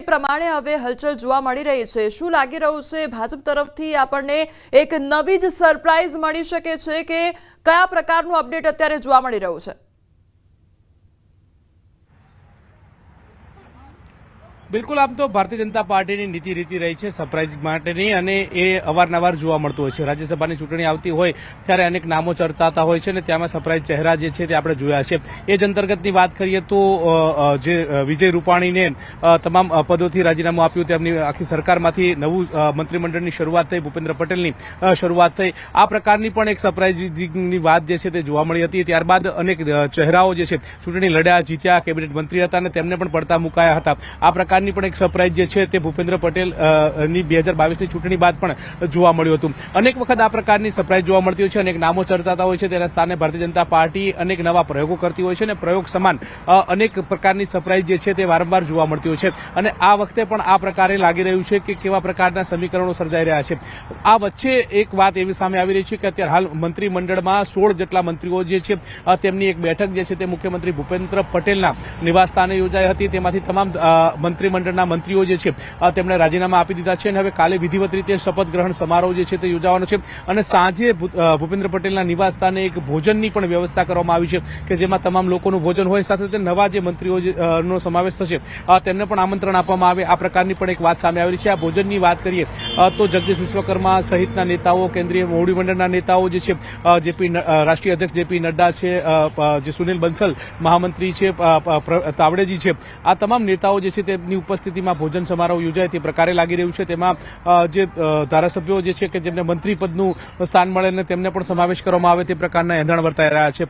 પ્રમાણે હવે હલચલ જોવા મળી રહી છે। શું લાગી રહ્યું છે ભાજપ તરફથી આપણને એક નવી જ સરપ્રાઈઝ મળી શકે છે કે કયા પ્રકારનું અપડેટ અત્યારે જોવા મળી રહ્યું છે? બિલકુલ, આમ તો ભારતીય જનતા પાર્ટીની નીતિ રીતિ રહી છે સરપ્રાઇઝ માટેની, અને એ અવારનવાર જોવા મળતું હોય છે। રાજ્યસભાની ચૂંટણી આવતી હોય ત્યારે અનેક નામો ચર્ચાતા હોય છે, અને ત્યાંમાં સરપ્રાઇઝ ચહેરા જે છે તે આપણે જોયા છે। એ જ અંતર્ગતની વાત કરીએ તો જે વિજય રૂપાણીને તમામ પદોથી રાજીનામું આપ્યું, તેમની આખી સરકારમાંથી નવું મંત્રીમંડળની શરૂઆત થઈ, ભૂપેન્દ્ર પટેલની શરૂઆત થઈ, આ પ્રકારની પણ એક સરપ્રાઇઝની વાત જે છે તે જોવા મળી હતી। ત્યારબાદ અનેક ચહેરાઓ જે છે ચૂંટણી લડ્યા, જીત્યા, કેબિનેટ મંત્રી હતા અને તેમને પણ પડતા મુકાયા હતા। આ પ્રકાર ની પણ એક સરપ્રાઇઝ જે છે તે ભૂપેન્દ્ર પટેલ ની 2022ની ચૂંટણી બાદ પણ જોવા મળ્યું હતું। અનેક વખત આ પ્રકારની સરપ્રાઇઝ જોવા મળતી હોય છે, અનેક નામો ચર્ચાતા હોય છે, તેના સ્થાને ભારતીય જનતા પાર્ટી અનેક નવા પ્રયોગો કરતી હોય છે, અને પ્રયોગ સમાન અનેક પ્રકારની સરપ્રાઇઝ જે છે તે વારંવાર જોવા મળતી હોય છે। અને આ વખતે પણ આ પ્રકારે લાગી રહ્યું છે કે કેવા પ્રકારના સમીકરણો સર્જાઈ રહ્યા છે। આ વચ્ચે એક વાત એવી સામે આવી રહી છે કે અત્યારે હાલ મંત્રીમંડળમાં 16 જેટલા મંત્રીઓ જે છે તેમની એક બેઠક જે છે તે મુખ્યમંત્રી ભૂપેન્દ્ર પટેલના નિવાસસ્થાને યોજાઈ હતી। તેમાંથી તમામ મંત્રીમંડળના મંત્રીઓ જે છે તેમણે રાજીનામા આપી દીધા છે, અને હવે કાલે વિધિવત રીતે શપથ ગ્રહણ સમારોહ જે છે તે યોજાવાનો છે, અને સાંજે ભૂપેન્દ્ર પટેલના નિવાસસ્થાને એક ભોજનની પણ વ્યવસ્થા કરવામાં આવી છે કે જેમાં તમામ લોકોનું ભોજન હોય, સાથે નવા જે મંત્રીઓનો સમાવેશ થશે તેમને પણ આમંત્રણ આપવામાં આવે, આ પ્રકારની પણ એક વાત સામે આવી રહી છે। આ ભોજનની વાત કરીએ તો જગદીશ વિશ્વકર્મા સહિતના નેતાઓ, કેન્દ્રીય મોવડી મંડળના નેતાઓ જે છે, રાષ્ટ્રીય અધ્યક્ષ જેપી નડ્ડા છે, જે સુનિલ બંસલ મહામંત્રી છે, તાવડેજી છે, આ તમામ નેતાઓ જે છે તેમની ઉપસ્થિતિમાં ભોજન સમારોહ યોજાય તે પ્રકારે લાગી રહ્યું છે। તેમાં જે ધારાસભ્યો જે છે કે જેમને મંત્રી પદનું સ્થાન મળે ને તેમને પણ સમાવેશ કરવામાં આવે તે પ્રકારના એંધાણ વર્તાઈ રહ્યા છે।